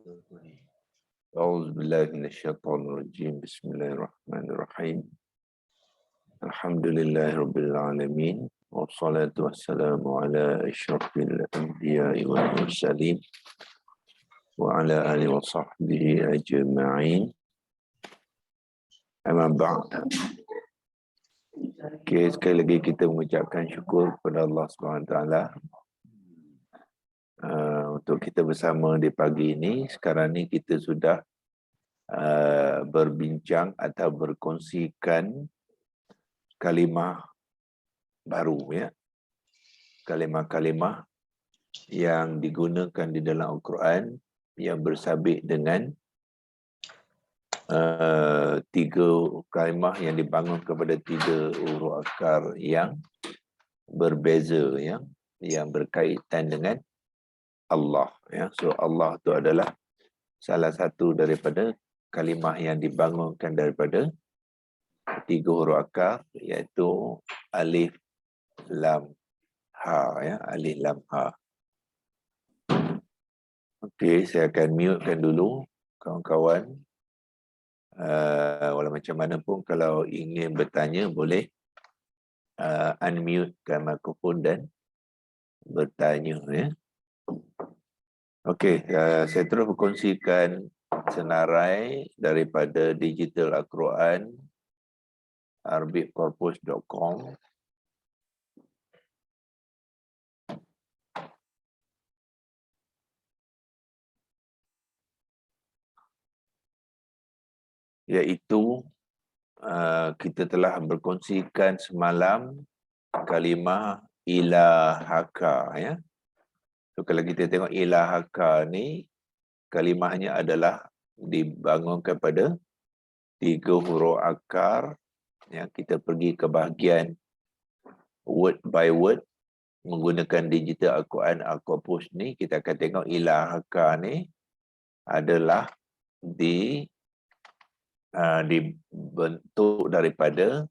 أعوذ بالله من الشيطان الرجيم بسم الله الرحمن الرحيم الحمد لله رب العالمين والصلاة والسلام على أشرف الأنبياء والمرسلين وعلى آله وصحبه أجمعين أما بعد. Okay, sekali lagi kita mengucapkan syukur kepada Allah SWT untuk kita bersama di pagi ini. Sekarang ni kita sudah berbincang atau berkongsikan kalimah baru, ya, kalimah-kalimah yang digunakan di dalam Al-Quran yang bersabit dengan tiga kalimah yang dibangun kepada tiga huruf akar yang berbeza, ya, yang berkaitan dengan Allah, ya. So Allah itu adalah salah satu daripada kalimah yang dibangunkan daripada tiga huruf akar, iaitu alif lam ha, ya, alif lam ha. Okey, saya akan mutekan dulu kawan-kawan. Walau macam mana pun, kalau ingin bertanya boleh unmutekan mikrofon dan bertanya, ya. Okey, saya terus berkongsikan senarai daripada Digital Al-Quran arbiccorpus.com. Iaitu kita telah berkongsikan semalam kalimah ilahaka, ya. So kalau kita tengok ilahaka ni, kalimahnya adalah dibangunkan pada tiga huruf akar, ya. Kita pergi ke bahagian word by word menggunakan Digital Al-Quran Al-Corpus ni. Kita akan tengok ilahaka ni adalah dibentuk daripada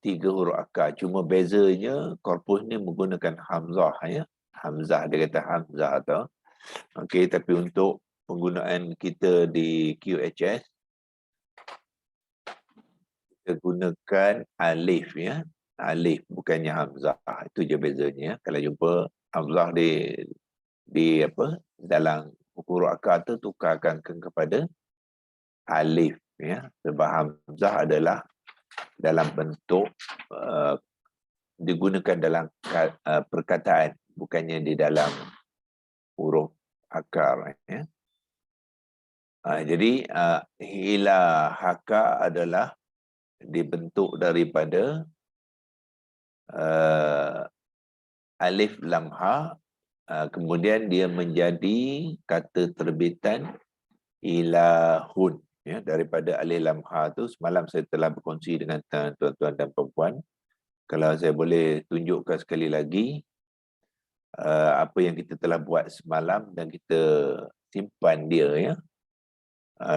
tiga huruf akar. Cuma bezanya korpus ni menggunakan hamzah, ya. Hamzah, dia kata hamzah atau. Okey, tapi untuk penggunaan kita di QHS, kita gunakan alif, ya. Alif, bukannya hamzah. Itu je bezanya. Kalau jumpa hamzah di apa, dalam huruf akar tu, tukarkan kepada alif, ya. Sebab hamzah adalah dalam bentuk digunakan dalam perkataan, bukannya di dalam huruf akar, ya. Jadi ilahaka adalah dibentuk daripada alif lam ha, kemudian dia menjadi kata terbitan ilahun, ya. Daripada alif lam ha tu semalam saya telah berkongsi dengan tuan-tuan dan puan-puan. Kalau saya boleh tunjukkan sekali lagi apa yang kita telah buat semalam dan kita simpan dia, ya,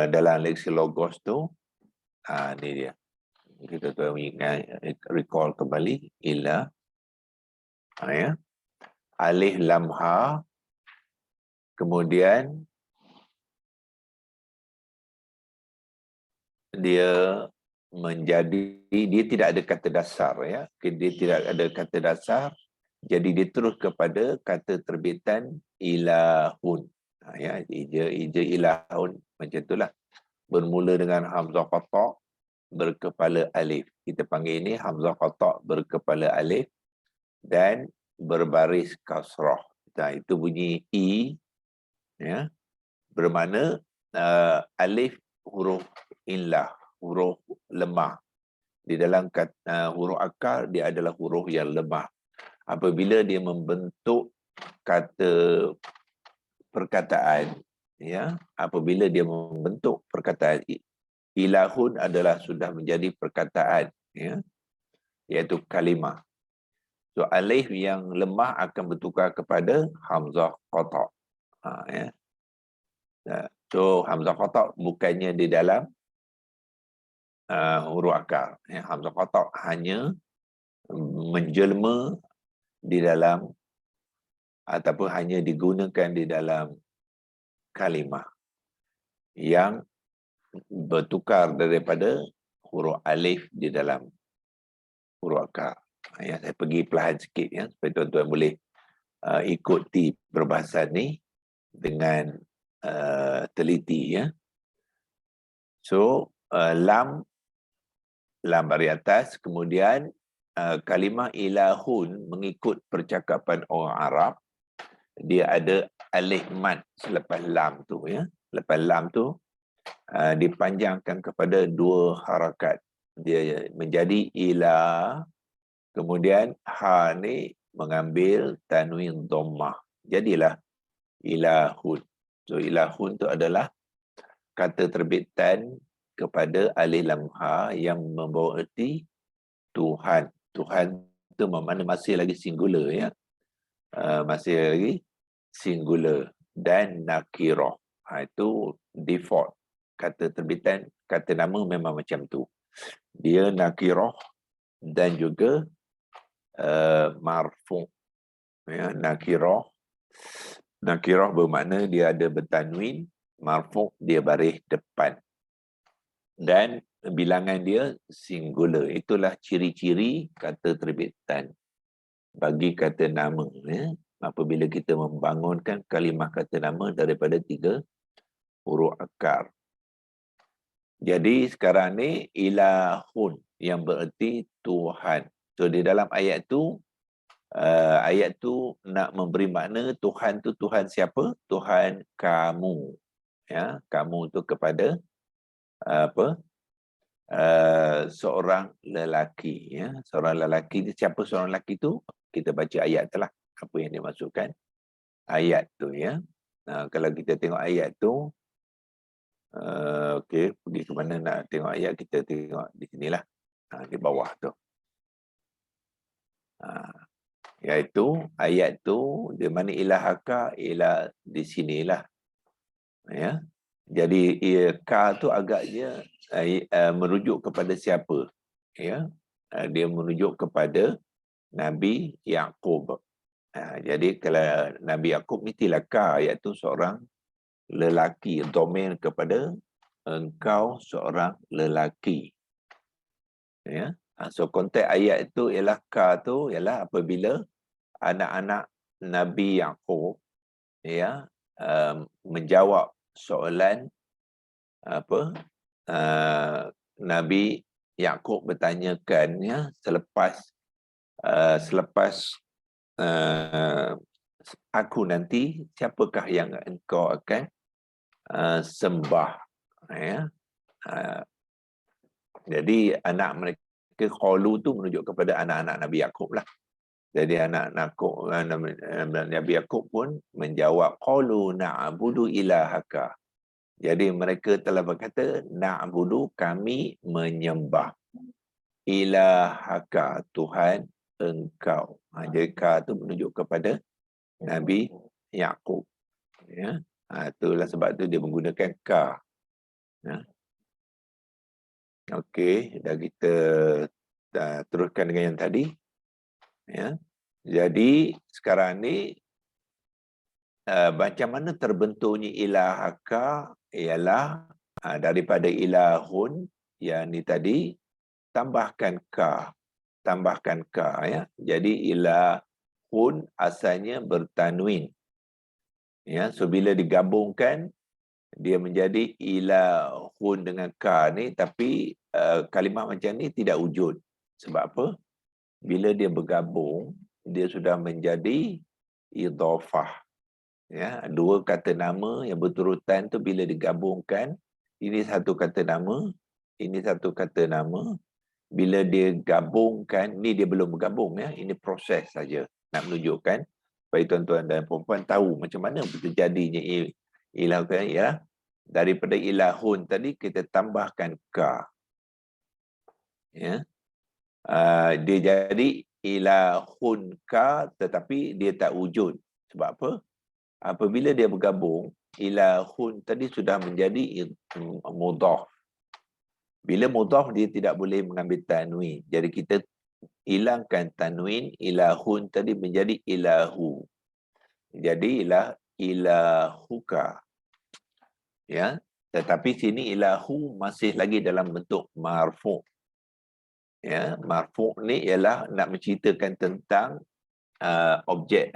dalam leksi logos tu. Ni dia. Kita tu recall kembali ilah, ya. Alif lam ha, kemudian dia tidak ada kata dasar, ya. Dia tidak ada kata dasar, jadi dia terus kepada kata terbitan ilahun, ya. Ija ilahun, macam itulah. Bermula dengan hamzah qata' berkepala alif. Kita panggil ini hamzah qata' berkepala alif dan berbaris kasrah. Itu bunyi i, ya. Bermakna alif huruf illah, huruf lemah. Di dalam huruf akar, dia adalah huruf yang lemah. Apabila dia membentuk kata perkataan, ya, apabila dia membentuk perkataan, ilahun adalah sudah menjadi perkataan, ya, iaitu kalimah. So alif yang lemah akan bertukar kepada hamzah qata', ya. So hamzah qata' bukannya di dalam huruf akar, ya. Hamzah qata' hanya menjelma di dalam ataupun hanya digunakan di dalam kalimah yang bertukar daripada huruf alif di dalam huruf akar. Ya, saya pergi perlahan sikit ya, supaya tuan-tuan boleh ikuti perbahasan ni dengan teliti ya. So lam baris atas, kemudian kalimah ilahun mengikut percakapan orang Arab, dia ada alif mad selepas lam tu ya. Lepas lam tu dipanjangkan kepada 2 harakat. Dia menjadi ila, kemudian ha ni mengambil tanwin dhammah. Jadilah ilahun. So ilahun tu adalah kata terbitan kepada alif lam ha yang membawa erti Tuhan. Tuhan tu bermakna masih lagi singular ya. Masih lagi singular dan nakirah. Itu default. Kata terbitan, kata nama memang macam tu. Dia nakirah dan juga marfu'. Ya, nakirah. Nakirah bermakna dia ada bertanwin, marfu' dia baris depan. Dan bilangan dia singular. Itulah ciri-ciri kata terbitan bagi kata nama. Ya. Apabila kita membangunkan kalimah kata nama daripada 3 huruf akar. Jadi sekarang ni ilahun yang bererti Tuhan. So di dalam ayat tu nak memberi makna Tuhan tu Tuhan siapa? Tuhan kamu. Ya, kamu tu kepada seorang lelaki ya. Seorang lelaki, siapa seorang lelaki tu? Kita baca ayat telah apa yang dimaksudkan ayat tu ya. Kalau kita tengok ayat tu okey, pergi ke mana nak tengok ayat, kita tengok di sinilah. Di bawah tu. Iaitu ayat tu di mana ilahaka, ilah di sinilah. Ya. Jadi ka tu agaknya merujuk kepada siapa? Ya. Dia merujuk kepada Nabi Yaqub. Jadi kalau Nabi Yaqub mestilah ka, iaitu seorang lelaki, domain kepada engkau seorang lelaki. Ya. So konteks ayat itu ialah ka tu ialah apabila anak-anak Nabi Yaqub ya menjawab soalan Nabi Yaqub bertanyakan ya selepas aku nanti siapakah yang engkau akan sembah ya. Jadi anak mereka qalu tu menunjuk kepada anak-anak Nabi Yaqub lah. Jadi anak-anak Nabi Yaqub pun menjawab qalu na'budu ilahaka. Jadi mereka telah berkata na'budu, kami menyembah, ilahaka, Tuhan engkau. Jadi ka tu menunjuk kepada Nabi Yaqub. Ya. Itulah sebab tu dia menggunakan ka. Ya. Okey, dah kita teruskan dengan yang tadi. Ya. Jadi sekarang ni macam mana terbentuknya ilahaka ialah daripada ilahun yang ni tadi tambahkan ka ya. Jadi ilahun asalnya bertanwin. Ya, so bila digabungkan dia menjadi ilahun dengan ka ni, tapi kalimah macam ni tidak wujud. Sebab apa? Bila dia bergabung, dia sudah menjadi idhafah. Ya, 2 kata nama yang berturutan tu bila digabungkan, ini satu kata nama, ini satu kata nama. Bila dia gabungkan, ni dia belum bergabung ya, ini proses saja nak menunjukkan supaya tuan-tuan dan puan-puan tahu macam mana terjadinya ilahun ya. Daripada ilahun tadi kita tambahkan ka. Ya. Dia jadi ilahun ka tetapi dia tak wujud. Sebab apa? Apabila dia bergabung, ilahun tadi sudah menjadi mudhaf. Bila mudhaf dia tidak boleh mengambil tanwin. Jadi kita hilangkan tanwin, ilahun tadi menjadi ilahu. Jadi ilahuka. Ya, tetapi sini ilahu masih lagi dalam bentuk marfu'. Ya, marfu' ni ialah nak menceritakan tentang objek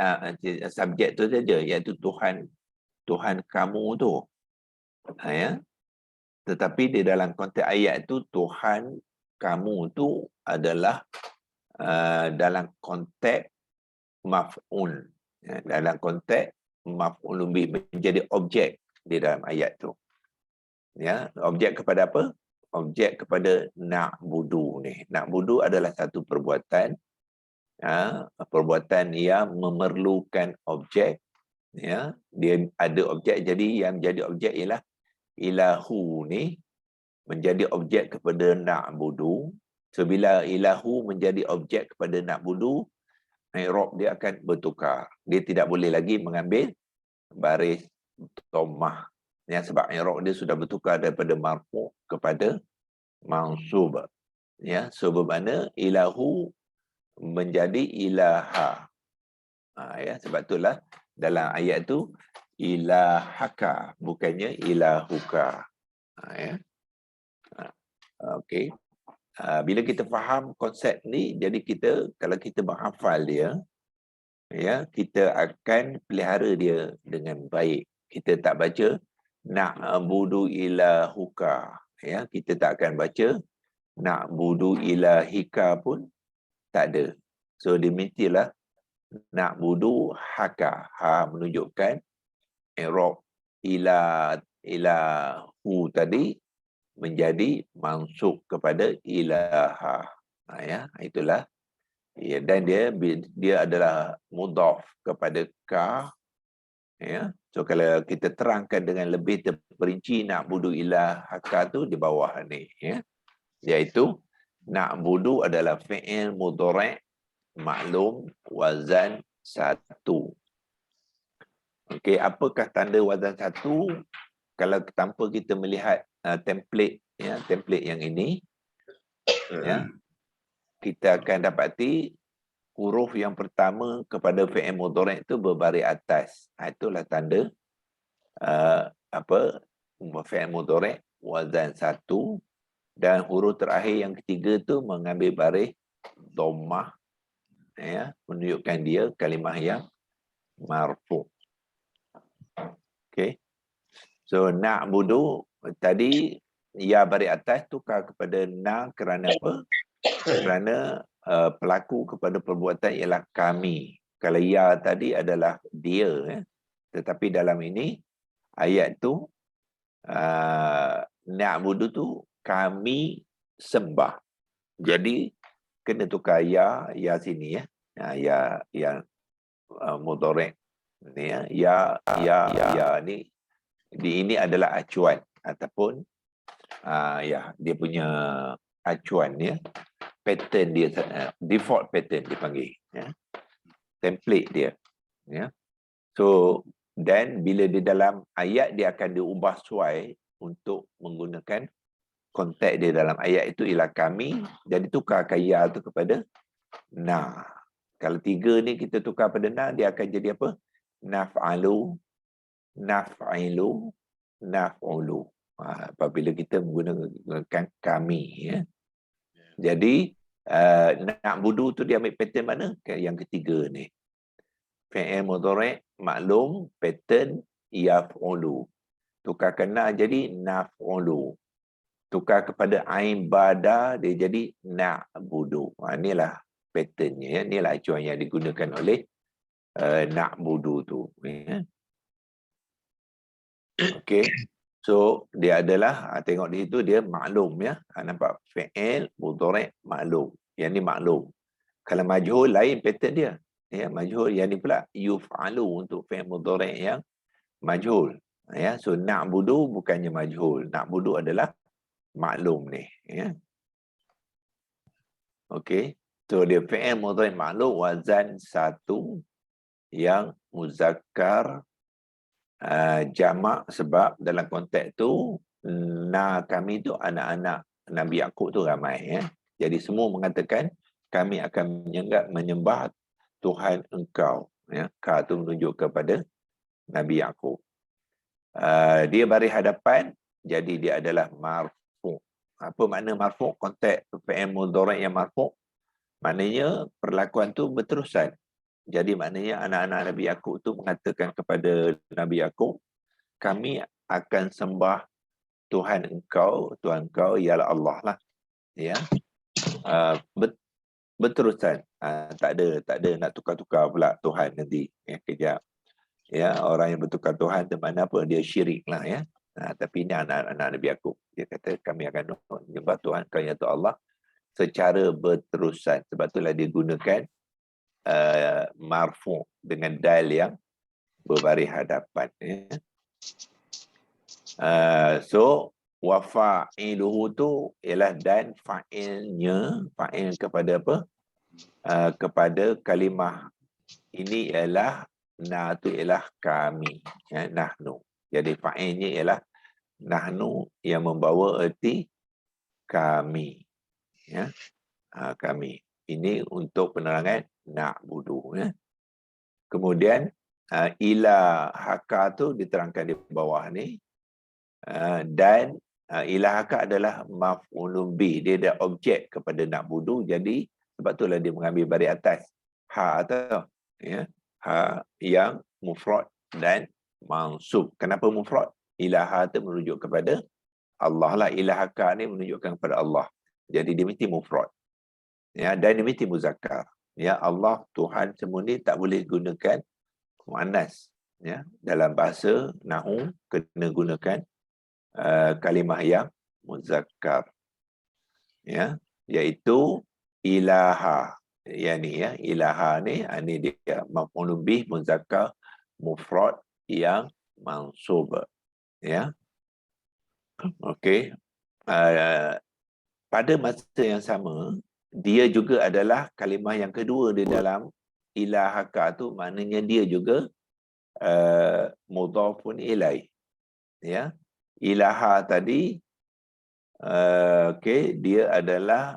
subjek tu saja, iaitu Tuhan kamu tu. Ya. Tetapi di dalam konteks ayat tu Tuhan kamu tu adalah dalam konteks maf'ul. Ya, dalam konteks maf'ul bih, menjadi objek di dalam ayat tu. Ya, objek kepada apa? Objek kepada na'budu ni. Na'budu adalah satu perbuatan, perbuatan yang memerlukan objek. Ya, dia ada objek, jadi yang jadi objek ialah ilahu ni menjadi objek kepada na'budu. So bila ilahu menjadi objek kepada na'budu, i'rab dia akan bertukar. Dia tidak boleh lagi mengambil baris dhammah. Ya, sebab i'rab dia sudah bertukar daripada marfu' kepada mansub. Ya, so bermakna ilahu menjadi ilaha. Ya, sebab itulah dalam ayat tu ilahaka, bukannya ilahuka. Ya. Okey. Bila kita faham konsep ni, jadi kita kalau kita menghafal dia, ya, kita akan pelihara dia dengan baik. Kita tak baca na'budu ilahuka, ya, kita tak akan baca na'budu ilahika pun tak ada. So demikianlah na'budu haka, ha menunjukkan i'rab ilahu tadi menjadi mansub kepada ilaha. Ya, itulah. Ya, dan dia adalah mudhaf kepada ka. Ya. So kalau kita terangkan dengan lebih terperinci na'budu ilahaka tu di bawah ni, ya. Iaitu na'budu adalah fi'il mudhari' maklum wazan 1. Okey, apakah tanda wazan 1? Kalau tanpa kita melihat template, ya, template yang ini, ya, kita akan dapati huruf yang pertama kepada fi'il mudhari' itu berbaris atas. Itulah tanda fi'il mudhari' wazan 1, dan huruf terakhir yang ketiga tu mengambil baris dhammah, ya, menunjukkan dia kalimah yang marfu'. Okey. So na'budu tadi ya baris atas tukar kepada na kerana apa? Kerana pelaku kepada perbuatan ialah kami. Kalau ya tadi adalah dia, ya. Tetapi dalam ini ayat tu na'budu tu kami sembah. Jadi kena tukar ya sini, ya. Ya mudhari' ni, ya ni ini adalah acuan ataupun ya dia punya acuan, ya, pattern dia, default pattern dipanggil, ya, template dia, ya. So dan bila di dalam ayat dia akan diubah sesuai untuk menggunakan konteks dia dalam ayat itu ialah kami, jadi tukarkan ya tu kepada na. Kalau 3 ni kita tukar pada na, dia akan jadi apa? Naf'alu, naf'ilu, naf'ulu. Apabila kita menggunakan kami, ya. Jadi na'budu tu dia ambil pattern mana? Yang ketiga ni. Fi'il mudhari' maklum, pattern yaf'ulu. Tukar kena jadi naf'ulu. Tukar kepada ain bada, dia jadi na'budu. Inilah patternnya, ya. Inilah acuan yang digunakan oleh na'budu tu, ya. Okey. So dia adalah tengok di situ dia maklum, ya. Nampak fi'il mudhari' maklum. Yang ni maklum. Kalau majhul lain pattern dia. Ya, majhul yang ni pula yuf'alu untuk fi'il mudhari' yang majhul. Ya, so na'budu bukannya majhul. Na'budu adalah maklum ni, ya. Okey. So dia fi'il mudhari' maklum wazan 1 yang muzakkar jamak, sebab dalam konteks tu kami tu anak-anak Nabi Yaqub tu ramai, ya. Jadi semua mengatakan kami akan menyembah Tuhan engkau, ya. Ka tu menunjuk kepada Nabi Yaqub. Dia baris hadapan, jadi dia adalah marfu'. Apa makna marfu'? Konteks fi'il mudhari' yang marfu', maknanya perlakuan tu berterusan. Jadi maknanya anak-anak Nabi Yaqub tu mengatakan kepada Nabi Yaqub, kami akan sembah Tuhan engkau ialah Allah lah. Ya. Berterusan. Tak ada nak tukar-tukar pula Tuhan nanti. Ya, kejap. Ya, orang yang bertukar Tuhan tu mana apa, dia syirik lah ya. Tapi ini anak-anak Nabi Yaqub. Dia kata kami akan menyembah Tuhan kau iaitu Allah secara berterusan. Sebab itulah dia gunakan marfu' dengan dal yang berbaris hadapan. Ya. So wa fa'iluhu tu ialah dan fa'ilnya, fa'il kepada apa? Kepada kalimah ini ialah na tu ialah kami, ya, nahnu. Jadi fa'ilnya ialah nahnu yang membawa erti kami, ya. Kami. Ini untuk penerangan na'budu, ya. Kemudian ilahaka tu diterangkan di bawah ni. Dan ilahaka adalah maf'ulun bih. Dia ada objek kepada na'budu. Jadi sebab itulah dia mengambil baris atas. Ha atau ya, ha yang mufrad dan mansub. Kenapa mufrad? Ilaha itu merujuk kepada Allah lah. Ilahaka ni menunjukkan kepada Allah. Jadi dia mesti mufrad. Ya, dan dia mesti muzakkar. Ya, Allah Tuhan semua ni tak boleh gunakan muannas. Ya, dalam bahasa nahwu kena gunakan kalimah yang muzakkar. Ya, iaitu ilaha. Yang ni ya, ilaha ni dia maf'ulun bih muzakkar mufrad yang mansub. Ya. Okey. Pada masa yang sama, dia juga adalah kalimah yang kedua di dalam ilahaka tu, maknanya dia juga mudhafun ilaih. Ya. Ilaha tadi okey, dia adalah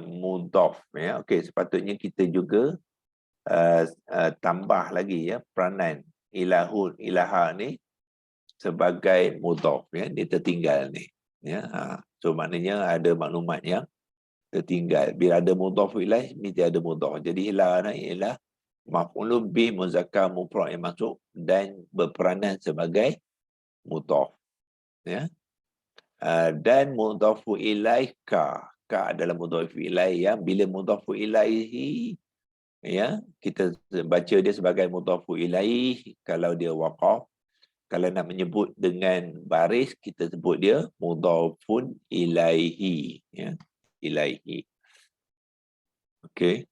mudhaf, ya. Okey, sepatutnya kita juga tambah lagi ya peranan ilahun, ilaha ni sebagai mudhaf, ya. Dia tertinggal ni, ya. So maknanya ada maklumat yang tertinggal. Bila ada mudhaf ilaih, mesti ada mudhaf. Jadi ilaha ni ialah maf'ulun bih muzakkar mufrad yang masuk dan berperanan sebagai mudhaf, ya. Dan mudhafu ilaih ka adalah mudhafu ilaih, ya. Bila mudhafu ilaihi, ya, kita baca dia sebagai mudhafu ilaih kalau dia waqaf. Kalau nak menyebut dengan baris, kita sebut dia mudhafun ilaihi, ya. Ilaihi. Okey.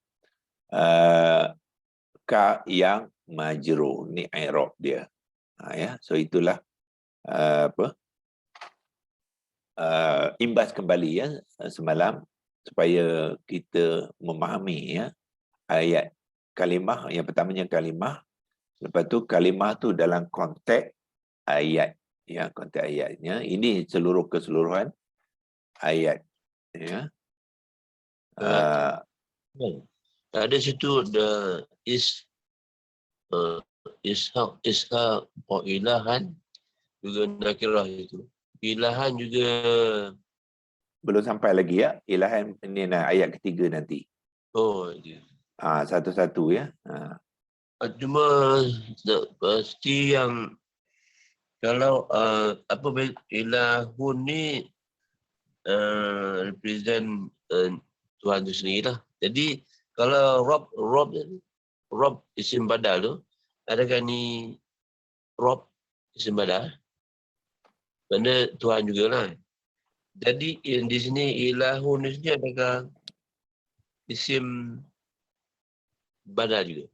Ka yang majrur ni i'rab dia. Ya, so itulah imbas kembali ya semalam supaya kita memahami ya ayat kalimah. Yang pertamanya kalimah, lepas tu kalimah tu dalam konteks ayat, ya, konteks ayatnya. Ini seluruh keseluruhan ayat, ya. Ada situ the ishaq ilahan juga nakirah itu. Ilahan juga belum sampai lagi ya. Ilahan ini ayat ketiga nanti. Oh, dia. Satu-satu ya. Cuma pasti yang kalau ilahun ni represent Tuhan itu sendirilah. Jadi kalau Rob isim badal tu, adakah ni Rob isim badal? Benda Tuhan jugalah. Jadi di sini ilahun ni adakah isim badal juga?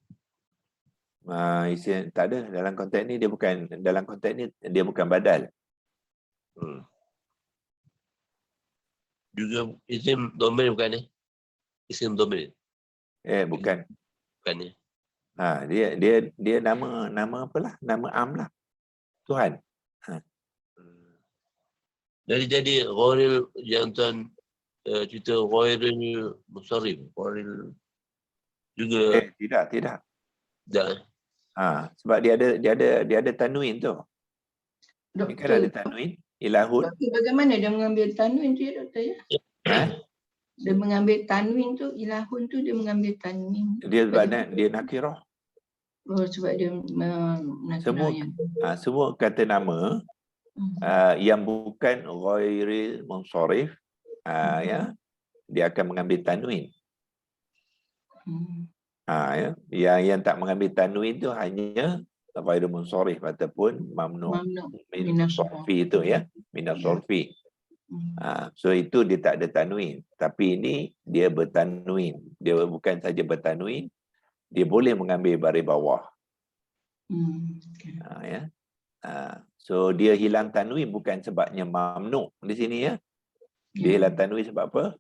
Isim tak ada dalam konteks ni, dia bukan dalam konteks ni, dia bukan badal. Juga isim domir bukan ni? Isim domir. Bukan. Bukan ni. Dia nama apalah? Nama am lah. Tuhan. Jadi ghairil yang tuan cerita ghairil musarrif, ghairil juga Tidak. dah. Sebab dia ada tanwin tu. Ini kan ada tanwin, ilahun. Doktor bagaimana dia mengambil tanwin tu ya doktor ya? Ha? Dia mengambil tanwin tu, ilahun tu dia mengambil tanwin. Dia sebabnya dia nakirah. Oh, sebab dia Semua kata nama yang bukan ghairil munsharif, ya, dia akan mengambil tanwin. Ya, yang tak mengambil tanwin tu hanya ghairil munsharif ataupun mamnu min sarfi itu ya, min sarfi. So itu dia tak ada tanwin, tapi ini dia bertanwin. Dia bukan saja bertanwin, dia boleh mengambil baris bawah. Ya. So dia hilang tanwin bukan sebabnya mamnu di sini ya. Dia hilang tanwin sebab apa?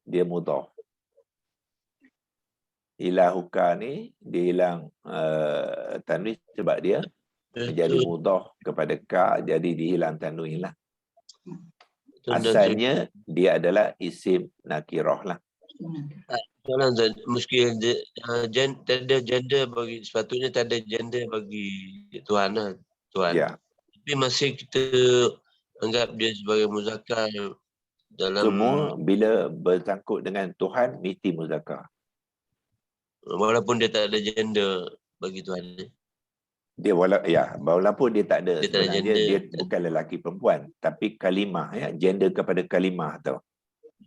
Dia mudhaf. Ilahuka ni dia hilang tanwin sebab dia menjadi mudhaf kepada ka, jadi dia hilang tanwin lah. Asalnya dia adalah isim nakirah lah. Soalan mungkin tak ada gender bagi, sepatutnya tak ada gender bagi Tuhan lah. Tuhan. Ya. Tapi masih kita anggap dia sebagai muzakkar dalam semua bila bersangkut dengan Tuhan mesti muzakkar. Walaupun dia tak ada gender bagi Tuhan. Dia walaupun dia tak ada, dia sebenarnya dia bukan lelaki perempuan, tapi kalimah ya, gender kepada kalimah tu.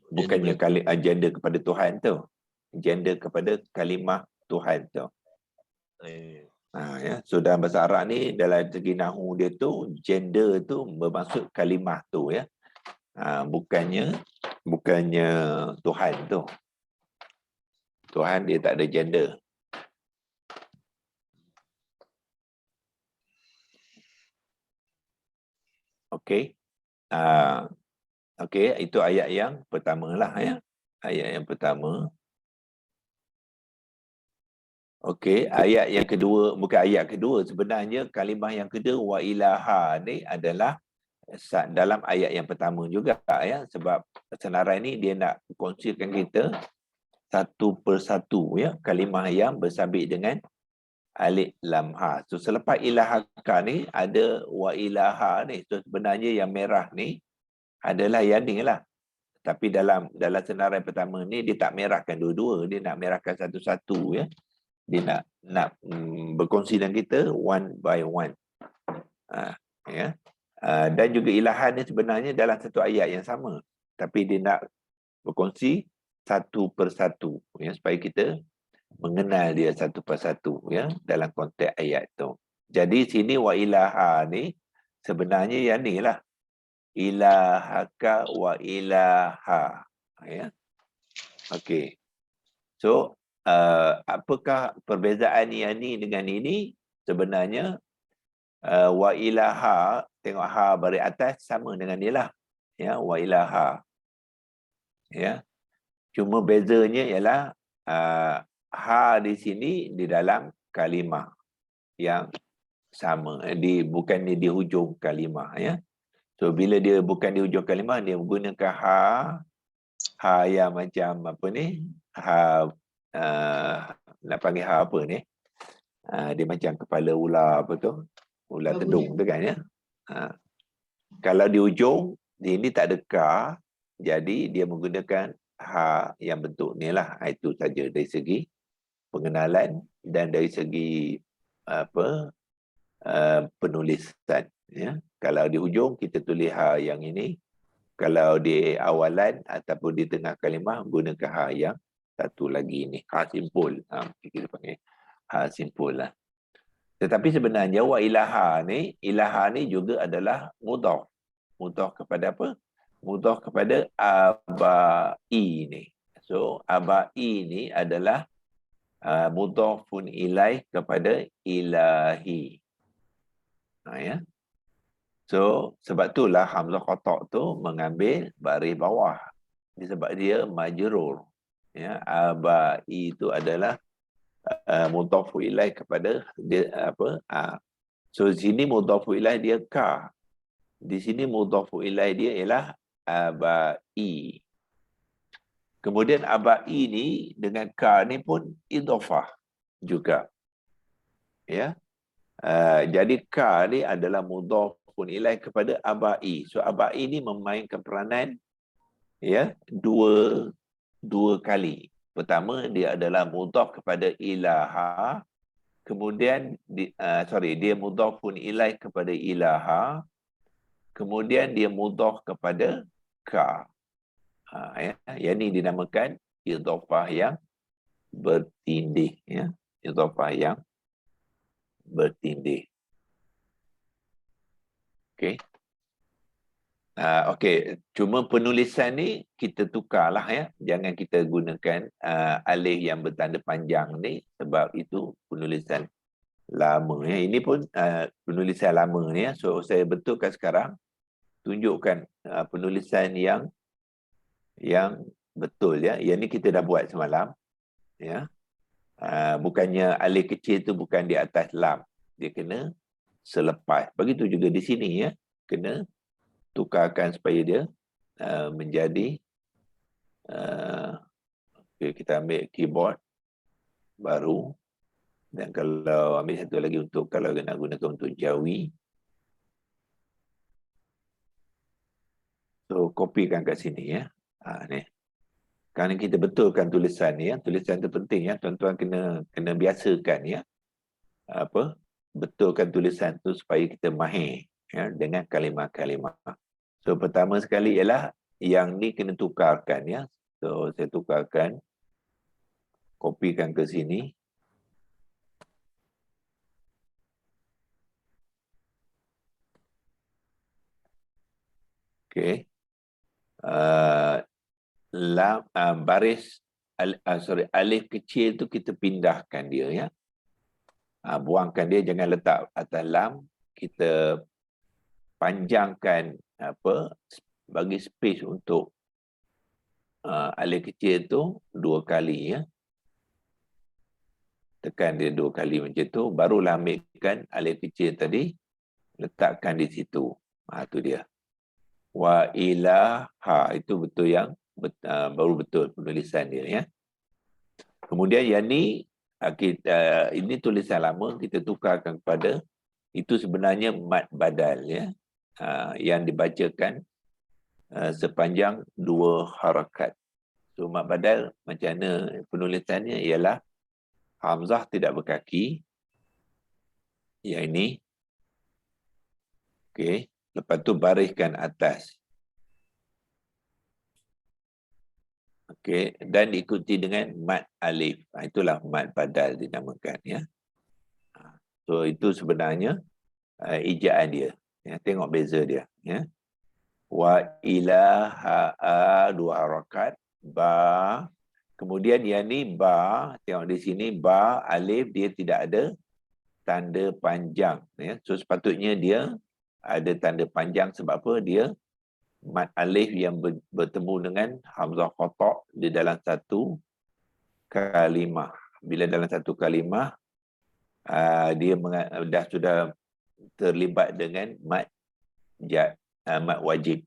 Bukannya gender kepada Tuhan tu. Gender kepada kalimah Tuhan tu. Ya. So dalam bahasa Arab ni, dalam segi nahu dia tu, gender tu bermaksud kalimah tu ya. Bukannya Tuhan tu. Tuhan dia tak ada gender. Okey. Okey, itu ayat yang pertama lah ya. Ayat yang pertama. Okey, ayat yang kedua, bukan ayat kedua, sebenarnya kalimah yang kedua wa ilaha ni adalah dalam ayat yang pertama juga ya, sebab senarai ni dia nak kongsikan kita satu persatu ya, kalimah yang bersabit dengan alif lam ha. So selepas ilahaka ni ada wa ilaha ni. So sebenarnya yang merah ni adalah yang ni lah. Tapi dalam senarai pertama ni dia tak merahkan dua-dua, dia nak merahkan satu-satu ya. Dia nak berkongsi dengan kita one by one. Ya. Dan juga ilahan ni sebenarnya dalam satu ayat yang sama, tapi dia nak berkongsi satu persatu ya, supaya kita mengenal dia satu persatu ya dalam konteks ayat tu. Jadi sini wa ilaha ni sebenarnya yang ni lah, ilahaka wa ilaha ya. Okey. So apakah perbezaan yang ni dengan ini? Sebenarnya wa ilaha, tengok ha baris atas sama dengan dia lah ya, wa ilaha ya. Cuma bezanya ialah ha di sini di dalam kalimah yang sama, bukannya di hujung kalimah ya. So bila dia bukan di hujung kalimah, dia menggunakan ha yang macam apa ni, nak panggil ha apa ni, dia macam kepala ular apa tu, ular tedung tu kan ya. Kalau di hujung ini tak ada ka, jadi dia menggunakan ha yang bentuk ni lah. Itu saja dari segi pengenalan dan dari segi penulisan ya. Kalau di hujung kita tulis ha yang ini, kalau di awalan ataupun di tengah kalimah gunakan ha yang satu lagi ni, ha simpul. Kita panggil ha simpul lah. Tetapi sebenarnya wa ilaha ni juga adalah mudhaf. Mudhaf kepada apa? Mudhaf kepada abai ni. So abai ni adalah mudhafun ilaih kepada ilahi. Ya. So sebab itulah hamzah qata' tu mengambil baris bawah. Sebab dia majrur. Ya, abai itu adalah mudhafu ilaih kepada dia apa? So sini mudhafu ilaih dia ka. Di sini mudhafu ilaih dia ialah abai. Kemudian abai ni dengan ka ni pun idhafah juga. Ya. Jadi ka ni adalah mudhaf mudhafun ilaih kepada abai. So abai ni memainkan peranan ya dua kali. Pertama dia adalah mudhaf kepada ilaha, kemudian dia mudhafun ilaih kepada ilaha, kemudian dia mudhaf kepada ka. Yang ini dinamakan idhafah yang bertindih ya. Idhafah yang bertindih. Okey. Okey, cuma penulisan ni kita tukarlah ya. Jangan kita gunakan alif yang bertanda panjang ni sebab itu penulisan lama ya. Ini pun penulisan lama ni ya. So saya betulkan sekarang, tunjukkan penulisan yang betul ya. Yang ni kita dah buat semalam ya. Bukannya alif kecil tu bukan di atas lam, dia kena selepas. Begitu juga di sini ya, kena tukarkan supaya dia menjadi okay, kita ambil keyboard baru, dan kalau ambil satu lagi untuk kalau nak gunakan untuk jawi, so kopikan kat sini ya. Ni kerana kita betulkan tulisan ni ya. Tulisan tu penting ya, tuan-tuan kena biasakan ya, betulkan tulisan tu supaya kita mahir ya dengan kalimah-kalimah. So pertama sekali ialah yang ni kena tukarkan ya. So saya tukarkan, kopikan ke sini. Okey. Baris alif kecil tu kita pindahkan dia ya. Buangkan dia, jangan letak atas lam. Kita panjangkan bagi space untuk alif kecil tu 2 kali ya. Tekan dia 2 kali macam tu, barulah ambilkan alif kecil tadi, letakkan di situ. Tu dia. Wa ilaha, itu betul yang baru betul penulisan dia ya. Kemudian yang ni ini tulisan lama, kita tukarkan kepada itu sebenarnya mad badal ya. Yang dibacakan sepanjang 2 harakat. So mad badal macam mana penulisannya ialah hamzah tidak berkaki. Yang ini. Okey, lepas tu bariskan atas. Okey, dan diikuti dengan mad alif. Itulah mad badal dinamakan ya. So itu sebenarnya ejaan dia. Ya, tengok beza dia ya. Wa ilaha 2 harakat, ba. Kemudian yang ni ba, tengok di sini ba alif dia tidak ada tanda panjang ya. So sepatutnya dia ada tanda panjang sebab apa? Dia mad alif yang bertemu dengan hamzah qata' di dalam satu kalimah. Bila dalam satu kalimah dia sudah terlibat dengan mad wajib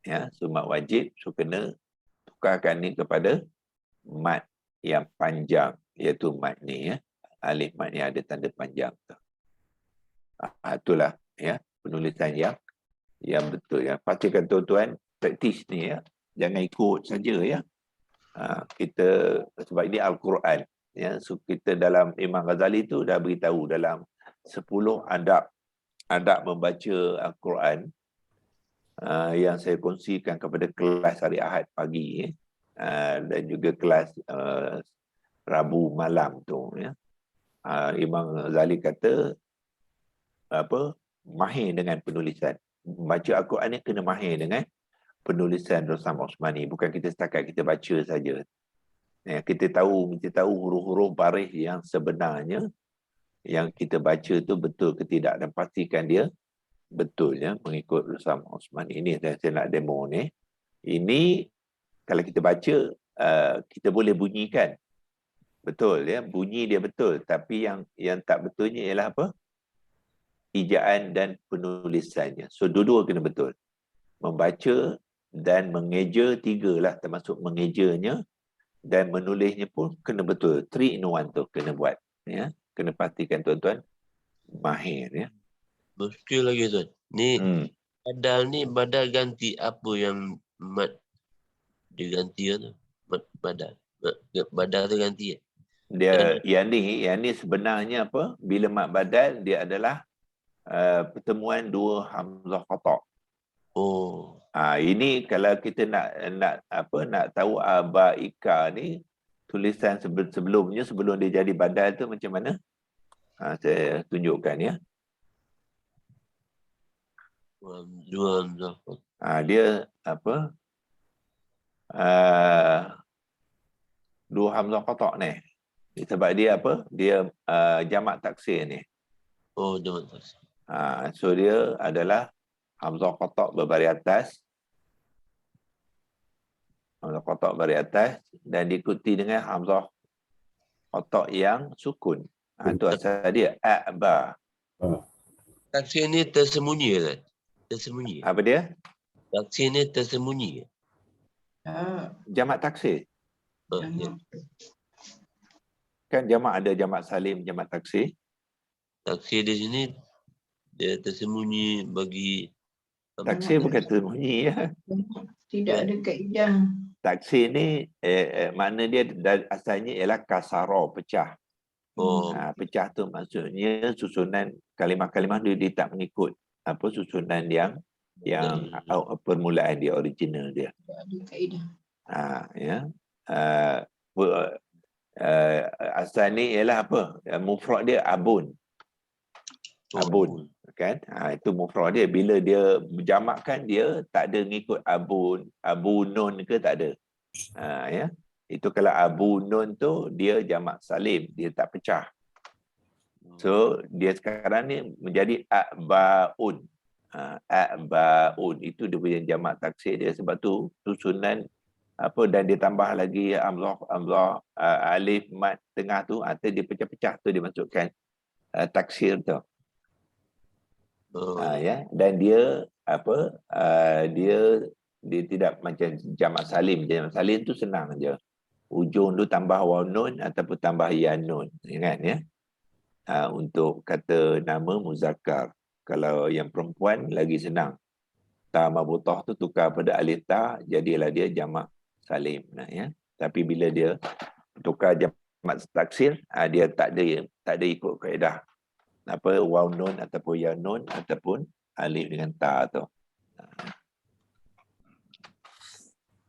ya. So mad wajib, so kena tukarkan ni kepada mad yang panjang, iaitu mad ni ya. Alif mad ni ada tanda panjang tu. Itulah ya penulisan yang betul ya. Pastikan tuan-tuan praktis ni ya. Jangan ikut saja ya. Kita sebab ini Al-Quran ya. So kita dalam Imam Ghazali tu dah beritahu dalam 10 adab membaca Al-Quran yang saya kongsikan kepada kelas hari Ahad pagi dan juga kelas Rabu malam tu ya. Imam Ghazali kata mahir dengan penulisan. Baca Al-Quran ni kena mahir dengan penulisan Rasam Osmani. Bukan kita setakat kita baca saja. Ya, kita tahu huruf-huruf baris yang sebenarnya yang kita baca tu betul ke tidak, dan pastikan dia betul ya mengikut Rasam Osmani. Ini saya nak demo ni. Ini kalau kita baca kita boleh bunyikan. Betul ya, bunyi dia betul, tapi yang tak betulnya ialah apa? Ejaan dan penulisannya. So dua-dua kena betul. Membaca dan mengeja, 3 lah termasuk mengejanya, dan menulisnya pun kena betul. 3 in 1 tu kena buat ya. Kena pastikan tuan-tuan mahir ya. Muskil lagi tuan. Ni Hmm. badal ni badal ganti apa yang mat diganti tu? Mat badal. Badal tu ganti. Dia yang ni sebenarnya apa? Bila mat badal dia adalah pertemuan dua hamzah qata'. Oh. Ini kalau kita nak tahu abaika ni tulisan sebelumnya sebelum dia jadi badal tu macam mana? Saya tunjukkan ya. Dua hamzah. Dia apa? Dua hamzah qata' ni. Sebab dia apa? Dia jamak taksir ni. Oh, jangan tak. So dia adalah hamzah qata' berbaris atas. Hamzah qata' baris atas dan diikuti dengan hamzah qata' yang sukun. Itu asal dia a'ba. Taksir ni tersembunyi kan? Tersembunyi. Apa dia? Taksir ni tersembunyi. Jamak taksir. Ya. Kan jamak ada jamak salim, jamak taksir. Taksir di sini dia tersembunyi bagi Taksir bukan tersembunyi ya. Tidak ada kaedah. Taksir ni makna dia asalnya ialah kasara, pecah. oh Pecah tu maksudnya susunan kalimah-kalimah dia tak mengikut apa susunan yang permulaan dia, original dia. Tidak ada kaedah. Ya. Asal ni ialah apa? Mufrad dia abun. Abun. Kan? Itu mufrad dia. Bila dia berjamakkan dia tak ada ngikut abun, abunun ke tak ada. Ya. Itu kalau abunun tu dia jamak salim, dia tak pecah. So dia sekarang ni menjadi a'baun. A'baun itu dia punya jamak taksir dia, sebab tu susunan apa dan ditambah lagi hamzah alif mat tengah tu dia pecah-pecah tu dimasukkan taksir tu. Ya, dan dia apa dia tidak macam jamak salim. Jamak salim tu senang je. Ujung tu tambah waw nun ataupun tambah ya nun. Ingat ya. Untuk kata nama muzakkar. Kalau yang perempuan lagi senang. Ta mabutah tu tukar pada alif ta, jadilah dia jamak salim. Ya. Tapi bila dia tukar jamak taksir, dia tak ada ikut kaedah apa waw nun ataupun ya nun ataupun alif dengan ta tu.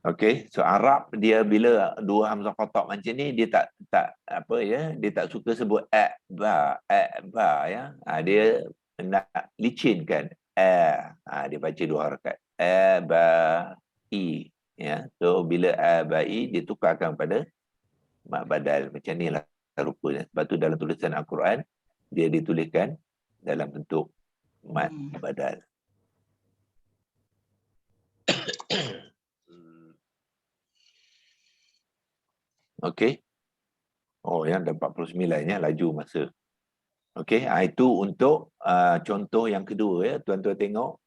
Okey, so Arab dia bila dua hamzah qata' macam ni dia tak apa ya, dia tak suka sebut ba ya. Dia nak licinkan dia baca dua harakat ba i ya. So bila ba i dia tukarkan pada mat badal macam nilah rupanya. Sebab tu dalam tulisan Al-Quran dia dituliskan dalam bentuk mat badal. Okey. Oh, yang dah 49 ya, laju masa. Okey, itu untuk contoh yang kedua ya. Tuan-tuan tengok,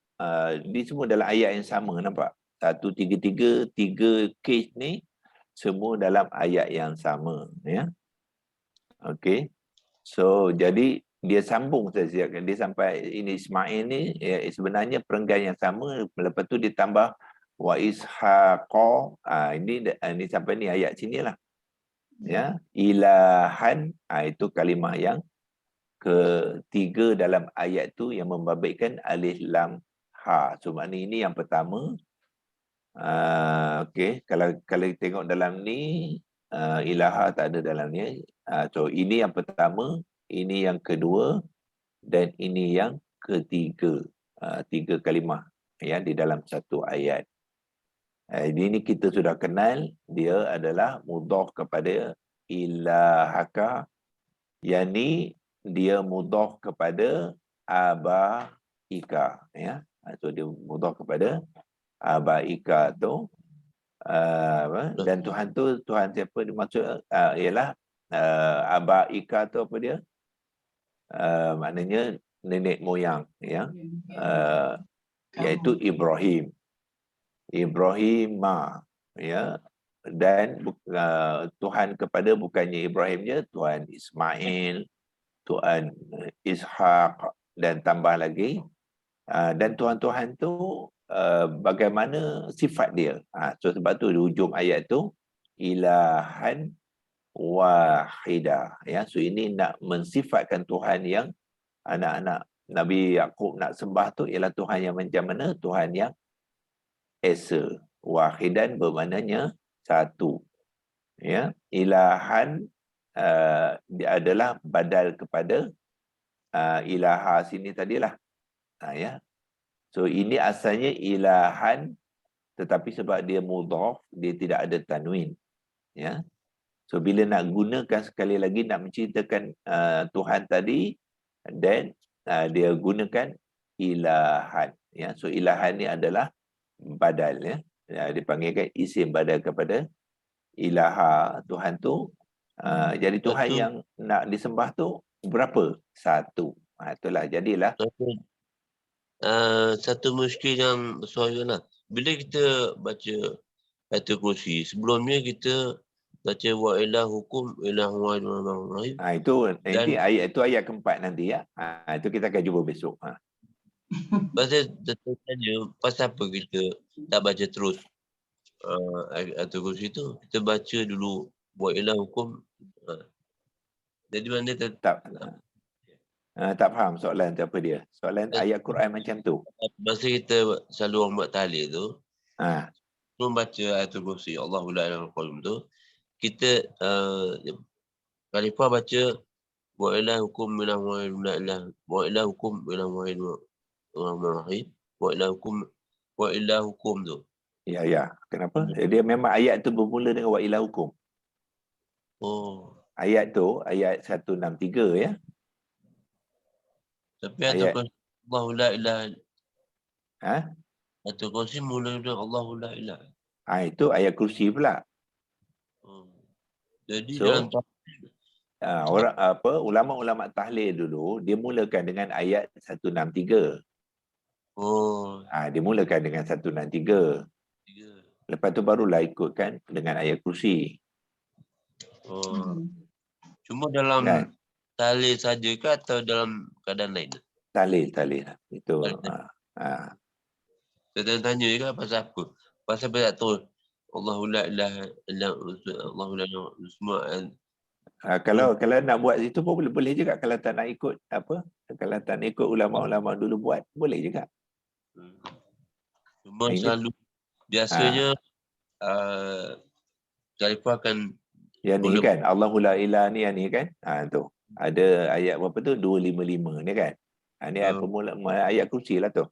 ini semua dalam ayat yang sama, nampak? 133, 3 case ni semua dalam ayat yang sama ya. Okey. So, jadi dia sambung saja. Dia sampai ini Ismail ni sebenarnya perenggan yang sama, lepas tu ditambah wa ishaqa. Ini sampai ni ayat sinilah. Ya, ilahan itu kalimah yang ketiga dalam ayat tu yang membabitkan alif lam ha. So makna ini yang pertama. Okey, kalau tengok dalam ni ilaha tak ada dalam ni. So ini yang pertama, ini yang kedua dan ini yang ketiga. Tiga kalimah ya di dalam satu ayat. Ini kita sudah kenal, dia adalah mudhaf kepada ilahaka. Yang ni dia mudhaf kepada abaika ya. So dia mudhaf kepada abaika tu dan Tuhan tu Tuhan siapa dimaksud ialah abaika tu apa dia? Maknanya nenek moyang ya. Iaitu Ibrahim. Ibrahimah ya, dan Tuhan kepada bukannya Ibrahim je, Tuhan Ismail, Tuhan Ishaq dan tambah lagi Dan Tuhan-Tuhan tu bagaimana sifat dia. So sebab tu di hujung ayat tu ilahan wahidah. Ya, so ini nak mensifatkan Tuhan yang anak-anak Nabi Yaqub nak sembah tu ialah Tuhan yang macam mana? Tuhan yang esa. Wahidan bermaknanya satu. Ya, ilahan dia adalah badal kepada ilaha sini tadilah. Ya. So ini asalnya ilahan, tetapi sebab dia mudhaf, dia tidak ada tanwin. Ya. So bila nak gunakan sekali lagi nak menceritakan Tuhan tadi, then dia gunakan ilahan. Ya. So ilahan ni adalah badal, ya. Dipanggilkan isim badal kepada ilaha, Tuhan tu. Jadi Tuhan Satu. yang nak disembah tu berapa? Satu. Itulah jadilah. Satu muskil yang besar lah. Bila kita baca Ayatul Kursi, sebelumnya kita baca wa ilah hukum ilah wahid. Itu nanti Dan ayat itu ayat keempat nanti, ya. Itu kita akan jumpa besok. pasal tanya pasal apa kita tak baca terus Ayatul Kursi tu, kita baca dulu wa ilah hukum. Jadi mana Tak faham soalan tu apa dia. Soalan ayat Quran macam tu. masa kita selalu orang buat tahlil tu, sebelum baca Ayatul Kursi Allahu la ilaha illallah tu, kita Khalifah baca wa ilah hukum ilah wahid la ilah wa ilah hukum ilah wahid rahim wa ilah hukum tu. Ya. Kenapa? Dia memang ayat tu bermula dengan wa ilah hukum. Oh. Ayat tu ayat 163, ya. Tapi Ayatul Kursi Allahu la ilaha. Ayatul Kursi mula dengan Allahu la ilaha. Itu ayat kursi pula. Jadi So, dalam ulama-ulama tahlil dulu dia mulakan dengan ayat 163. Dia mulakan dengan 163. Lepas tu barulah ikutkan dengan ayat kursi. Cuma dalam tahlil saja ke atau dalam keadaan lain? Tahlil. Itu. Saya tanya juga pasal apa? Pasal saya tak tahu Allahu la ilaha illa Allahu la ilaha semua. Kalau nak buat itu pun boleh juga. Kalau tak nak ikut kalau tak nak ikut ulama-ulama dulu buat, boleh juga. Cuma selalu biasanya Khalifah akan yang ni kan Allahu la ilaha ni yang ni kan. Tu. Ada ayat berapa tu? 255 ni kan. Ni ayat kursi lah tu.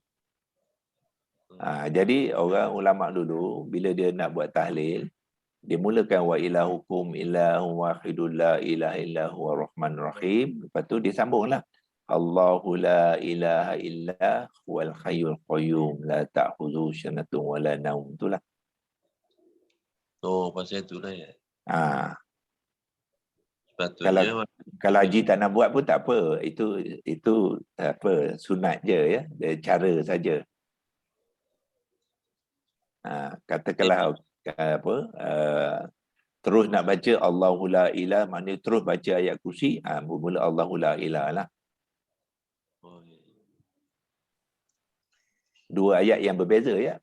Jadi orang ulama dulu bila dia nak buat tahlil, dia mulakan wa ilahukum ilahun wahidul la ilaha illahu ar-rahmanur rahim. Lepas tu dia sambunglah Allahu la ilaha illa huwal hayyul qayyum la ta'khudhuhu sinatun wa la naum. Itulah. Pasal itulah ya. Kalau haji tak nak buat pun tak apa. Itu sunat je, ya. Cara saja. Katakanlah terus nak baca Allahu la ilah, maknanya terus baca ayat kursi, bermula Allahu la ilah lah. Dua ayat yang berbeza, ya.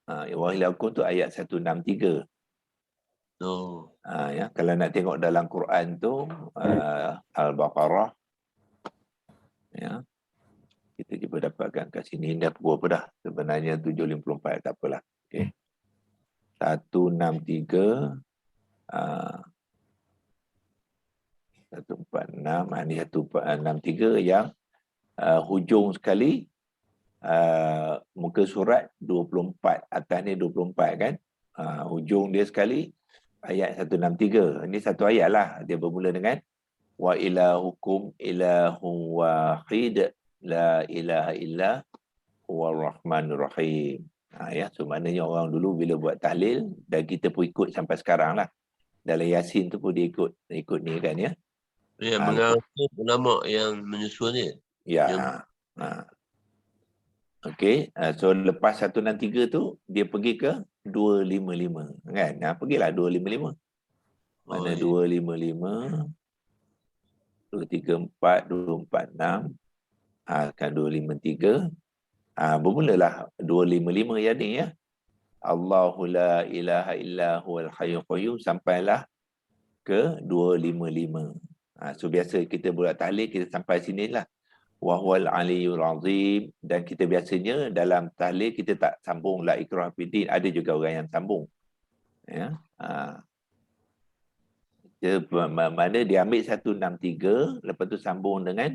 Wa ilahukum tu ayat 163. Ya, kalau nak tengok dalam Quran tu Al-Baqarah, ya. Kita cuba dapatkan kat sini. Dah pukul apa dah? Sebenarnya 7.54, tak apalah. Okey. 163 146, ni 163 yang hujung sekali, muka surat 24, atas ni 24 kan, hujung dia sekali ayat 163. Ini satu ayat lah, dia bermula dengan wa ilahukum ilahun wahid la ilaha illa huwar rahmanur rahim. Ya, so maknanya orang dulu bila buat tahlil, dan kita pun ikut sampai sekarang lah. Dalam Yasin tu pun dia ikut ni kan, ya. Ya, mengaku ulama yang menyusun ni. Ya. Okey, so lepas 163 tu dia pergi ke 255 kan. Pergilah 255. Mana 255 234 246 kan 253 Bermulalah 255 ya ni ya. Allahu la ilaha illa huwal hayyul qayyum sampailah ke 255. So biasa kita buat tahlil kita sampai sinilah. Wa huwal aliyyul azim, dan kita biasanya dalam tahlil kita tak sambung la ikrah fiddin, ada juga orang yang sambung. Ya. Mana dia ambil 163 lepas tu sambung dengan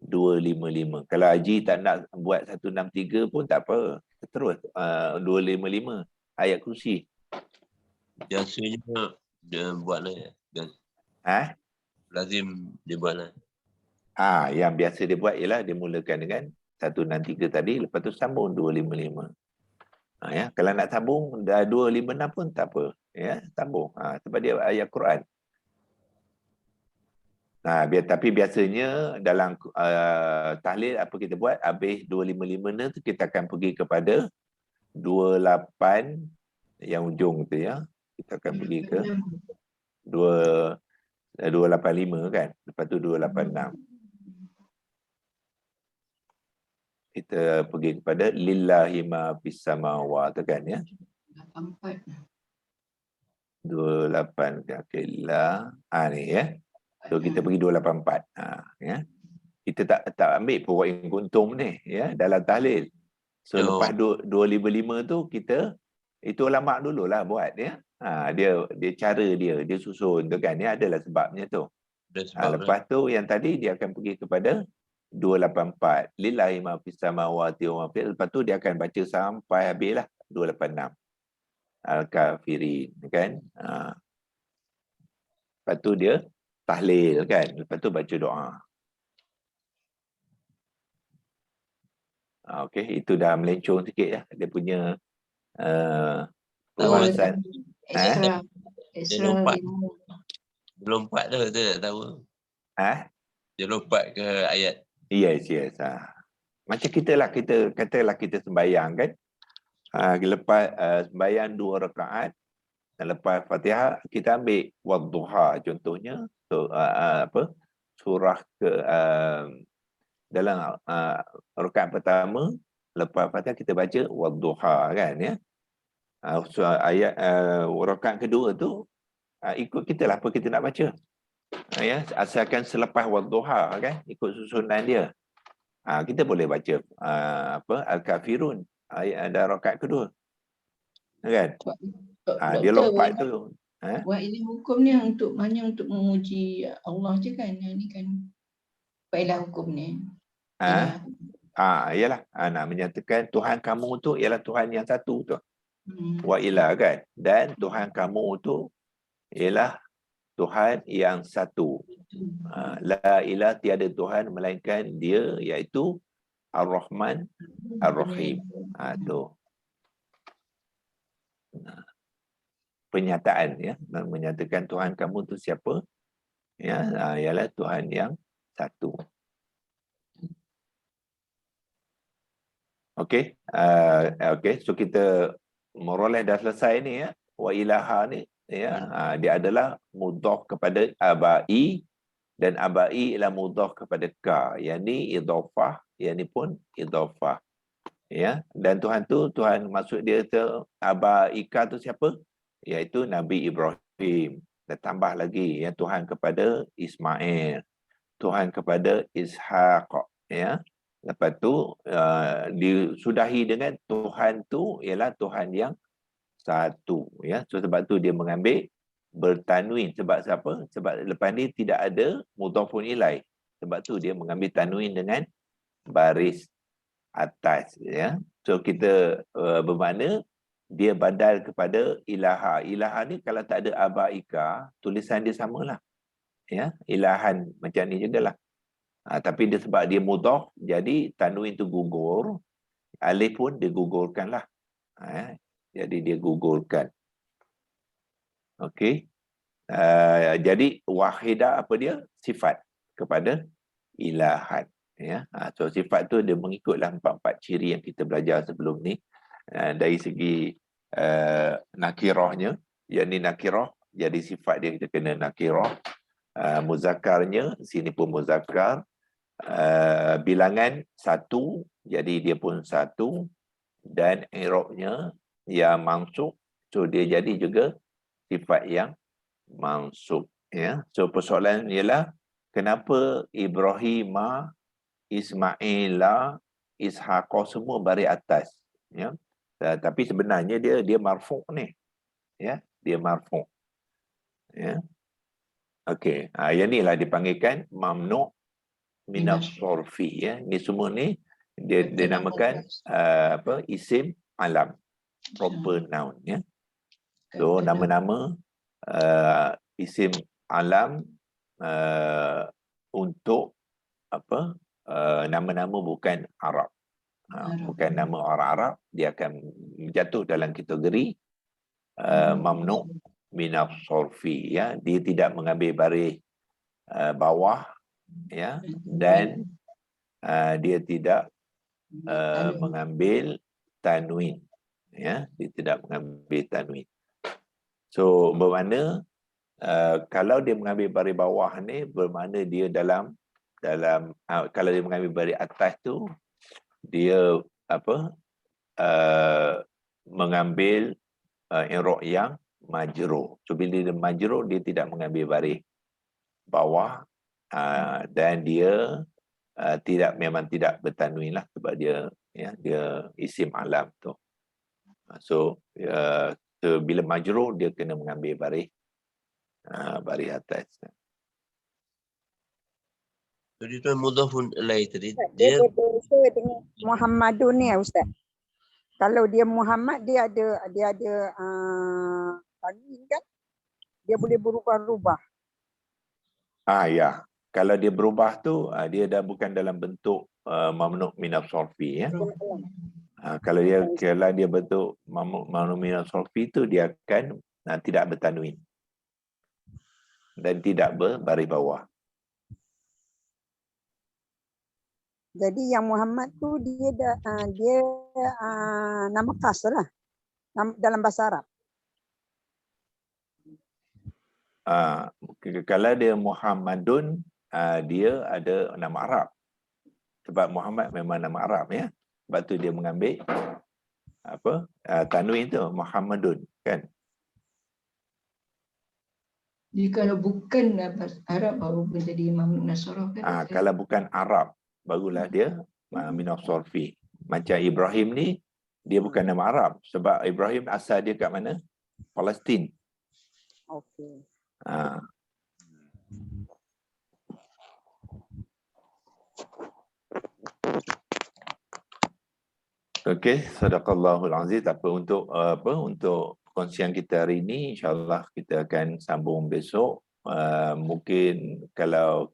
255. Kalau Haji tak nak buat 163 pun tak apa. Terus 255 ayat kursi. Biasanya dia buat lah. Lazim dia buat lah. Yang biasa dia buat ialah dia mulakan dengan 163 tadi, lepas tu sambung 255. Ya, kalau nak sambung dah 256 pun tak apa. Ya, sambung. Sebab dia ayat Quran. Tapi biasanya dalam tahlil apa kita buat, habis 255 tu kita akan pergi kepada 28 yang ujung tu ya. Kita akan pergi ke 285 kan. Lepas tu 286. Kita pergi kepada lillahi ma fis samawati kan ya. 28 kakillah. Ni ya. So kita pergi 284. Ya. Kita tak ambil pokok yang kuntum ni ya dalam tahlil. So lepas 255 tu kita itu ulama dululah buat ya. Dia cara dia susun tu kan ya, adalah sebabnya tu. Lepas tu yang tadi dia akan pergi kepada 284 lillahi ma fis samawati wa ma fil, lepas tu dia akan baca sampai habislah 286 al-kafirin kan. Lepas tu dia tahlil kan, lepas tu baca doa. Okey, itu dah melencong sikit ya dia punya pembahasan. Dia lompat. Lompat tu tak tahu. Dia lompat ke ayat. Yes. Macam kita katalah kita sembahyang kan. Lepas sembahyang 2 rakaat, lepas Fatihah kita ambil wadduha contohnya. So surah ke dalam rakaat pertama lepas Fatihah kita baca wadduha kan ya. So ayat rakaat kedua tu ikut kita lah apa kita nak baca. Ya, asalkan selepas wadduha kan, ikut susunan dia. Kita boleh baca al-kafirun ayat ada rakaat kedua. Kan? Dia lompat tu. Buat ini hukum ni hanya untuk memuji Allah je kan. Ni kan faedah hukum ni. Ialah nak menyatakan Tuhan kamu tu ialah Tuhan yang satu tu. Wa ilah kan. Dan Tuhan kamu tu ialah Tuhan yang satu. La ilah, tiada Tuhan melainkan dia, iaitu Ar-Rahman Ar-Rahim. Tu. Penyataan ya, menyatakan Tuhan kamu tu siapa? Ya, ialah Tuhan yang satu. Okey. So kita meroleh dah selesai ni ya. Wa ilaha ni ya, dia adalah mudhaf kepada abai, dan abai ialah mudhaf kepada ka. Yang ni idhafah, yang ni pun idhafah. Ya, dan Tuhan tu, Tuhan maksud dia tu abaika tu siapa? Iaitu Nabi Ibrahim. Dan tambah lagi ya, Tuhan kepada Ismail, Tuhan kepada Ishaq ya. Lepas tu disudahi dengan Tuhan tu ialah Tuhan yang satu ya. So sebab tu dia mengambil bertanwin. Sebab siapa? Sebab lepas ni tidak ada mudhafun ilaih. Sebab tu dia mengambil tanwin dengan baris atas ya. So kita bermakna dia badal kepada ilaha. Ilaha ni kalau tak ada abaika, tulisan dia samalah. Ya, ilahan macam ni jugalah. Tapi dia sebab dia mudhaf, jadi tanwin tu gugur, alif pun dia gugurkanlah. Jadi dia gugurkan. Okey. Jadi wahidah apa dia? Sifat kepada ilahan. Ya. So sifat tu dia mengikutlah 4 ciri yang kita belajar sebelum ni. Dari segi nakirahnya, yakni nakirah, jadi sifat dia kita kena nakirah. Muzakkarnya, sini pun muzakkar. bilangan 1, jadi dia pun 1, dan i'rabnya yang mansub, so dia jadi juga sifat yang mansub, ya. So persoalan ialah kenapa Ibrahima, Ismaila, Ishaqah semua baris atas, ya. Tapi sebenarnya dia marfu' ni, ya, dia marfu', ya. Okey, yang ni lah dipanggilkan mamnu' minaf sorfi, ya. Ni semua ni dia dinamakan isim alam, proper noun, ya. So nama-nama isim alam untuk nama-nama bukan Arab. Bukan nama orang Arab, dia akan jatuh dalam kategori mamnu' minaf sorfi, ya. Dia tidak mengambil baris bawah, ya, dan dia tidak mengambil tanwin, ya. Dia tidak mengambil tanwin. So bermakna kalau dia mengambil baris bawah ni, bermakna dia dalam kalau dia mengambil baris atas tu, dia mengambil i'rab yang majrur. So bila dia majrur, dia tidak mengambil baris bawah, dan dia memang tidak bertanwin lah, sebab dia isim alam tu. So bila majrur, dia kena mengambil baris atas. Jadi tu mudhafun ilaih tadi. Dia berbeza dengan Muhammadun ni Ustaz. Kalau dia Muhammad, dia ada tanwin kan? Dia boleh berubah-ubah. Ya. Kalau dia berubah tu, dia dah bukan dalam bentuk mamnu' minaf sorfi, ya. Kalau dia bentuk mamnu' minaf sorfi tu, dia akan tidak bertanwin dan tidak berbaris bawah. Jadi yang Muhammad tu dia nama khas lah dalam bahasa Arab. Kalau dia Muhammadun, dia ada nama Arab. Sebab Muhammad memang nama Arab, ya. Sebab tu dia mengambil tanwin tu Muhammadun, kan. Jadi kalau bukan bahasa Arab baru menjadi mamnu' nasarah kan? Kalau bukan Arab, barulah dia minaf sorfi. Macam Ibrahim ni, dia bukan nama Arab. Sebab Ibrahim asal dia kat mana? Palestin. Okey. Okey, sadaqallahul azim. Untuk perkongsian kita hari ini, insya-Allah kita akan sambung besok. Mungkin kalau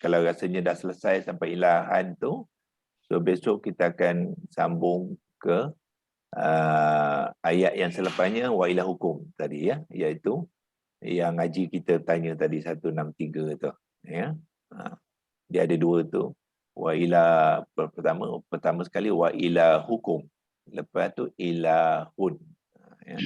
rasanya dah selesai sampai ilahan tu, so besok kita akan sambung ke ayat yang selepasnya, wa ila hukum tadi, ya, iaitu yang ngaji kita tanya tadi 163 tu, ya. Dia ada dua tu. Wa ila, pertama sekali wa ila hukum, lepas tu ilahun, ya.